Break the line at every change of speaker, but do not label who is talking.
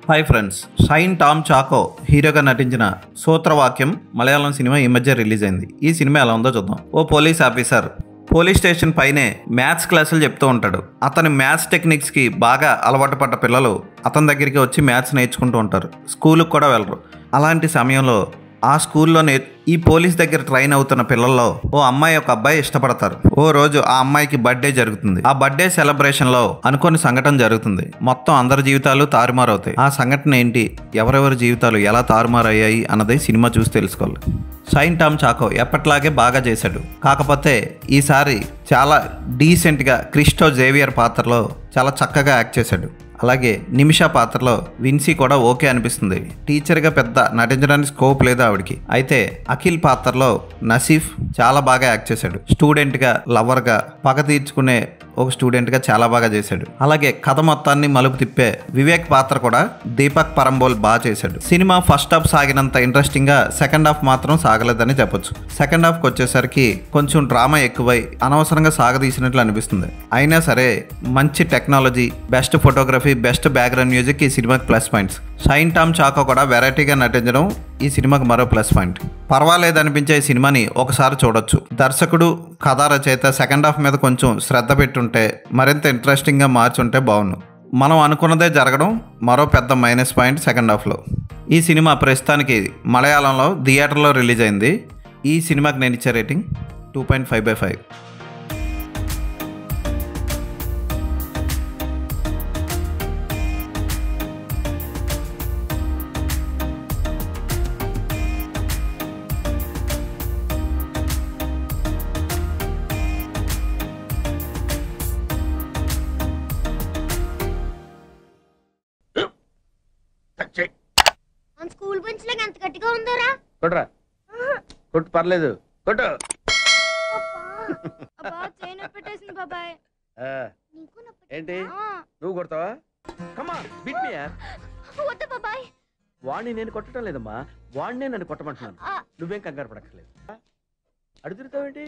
Hi friends, Shine Tom Chacko హీరోగా నటించిన Sutravakyam Malayalam cinema ఈ మధ్య రిలీజ్ అయింది. ఈ సినిమా ఎలా ఉందో చూద్దాం. ఓ పోలీస్ ఆఫీసర్ పోలీస్ స్టేషన్ పైనే మ్యాథ్స్ క్లాసులు చెప్తూ ఉంటాడు. అతని మ్యాథ్స్ టెక్నిక్స్కి బాగా అలవాటు పడ్డ పిల్లలు అతని దగ్గరికి వచ్చి మ్యాథ్స్ నేర్చుకుంటూ ఉంటారు. స్కూల్కి కూడా వెళ్ళరు. అలాంటి సమయంలో ఆ స్కూల్లో ఈ పోలీస్ దగ్గర ట్రైన్ అవుతున్న పిల్లల్లో ఓ అమ్మాయి ఒక అబ్బాయి ఇష్టపడతారు. ఓ రోజు ఆ అమ్మాయికి బర్త్డే జరుగుతుంది. ఆ బర్త్డే సెలబ్రేషన్ లో అనుకోని సంఘటన జరుగుతుంది. మొత్తం అందరి జీవితాలు తారుమారవుతాయి. ఆ సంఘటన ఏంటి, ఎవరెవరి జీవితాలు ఎలా తారుమారయ్యాయి అన్నది సినిమా చూసి తెలుసుకోవాలి. షైన్ టామ్ చాకో ఎప్పట్లాగే బాగా చేశాడు. కాకపోతే ఈసారి చాలా డీసెంట్గా క్రిస్టో జేవియర్ పాత్రలో చాలా చక్కగా యాక్ట్ చేశాడు. అలాగే నిమిషా పాత్రలో విన్సీ కూడా ఓకే అనిపిస్తుంది. టీచర్గా పెద్ద నటించడానికి స్కోప్ లేదు ఆవిడికి. అయితే అఖిల్ పాత్రలో నసీఫ్ చాలా బాగా యాక్ట్ చేశాడు. స్టూడెంట్గా, లవర్గా, పగ తీర్చుకునే ఒక స్టూడెంట్గా చాలా బాగా చేశాడు. అలాగే కథ మొత్తాన్ని మలుపు తిప్పే వివేక్ పాత్ర కూడా దీపక్ పరంబోల్ బాగా చేశాడు. సినిమా ఫస్ట్ హాఫ్ సాగినంత ఇంట్రెస్టింగ్గా సెకండ్ హాఫ్ మాత్రం సాగలేదని చెప్పొచ్చు. సెకండ్ హాఫ్కి వచ్చేసరికి కొంచెం డ్రామా ఎక్కువై అనవసరంగా సాగదీసినట్లు అనిపిస్తుంది. అయినా సరే మంచి technology, best photography, best background music ఈ సినిమాకి ప్లస్ పాయింట్స్. షైన్ టామ్ చాకో కూడా వెరైటీగా నటించడం ఈ సినిమాకి మరో ప్లస్ పాయింట్. పర్వాలేదు అనిపించే ఈ సినిమాని ఒకసారి చూడొచ్చు. దర్శకుడు, కథా రచయిత సెకండ్ హాఫ్ మీద కొంచెం శ్రద్ధ పెట్టుంటే మరింత ఇంట్రెస్టింగ్గా మార్చుంటే బాగుండు. మనం అనుకున్నదే జరగడం మరో పెద్ద మైనస్ పాయింట్ సెకండ్ హాఫ్లో. ఈ సినిమా ప్రస్తుతానికి మలయాళంలో థియేటర్లో రిలీజ్ అయింది. ఈ సినిమాకి నేను ఇచ్చే రేటింగ్ 2.5/5.
మన స్కూల్ బెంచ్ లాగా ఎంత గట్టిగా ఉందోరా.
కొట్రా, కొట్టు, పర్లేదు, కొట్టు.
అబ్బా చైన్ పెట్టేసింది బాబాయ్.
ఏంటి నువ్వు కొడతావా? కమా బిట్ మీ యార్.
వద్దు బాబాయ్.
వాణ్ణి నేను కొట్టడం లేదమ్మా, వాణ్ణే నన్ను కొట్టమంటున్నాను. నువ్వేం కంగారు పడక్కర్లేదు. అడుగుతావేంటి?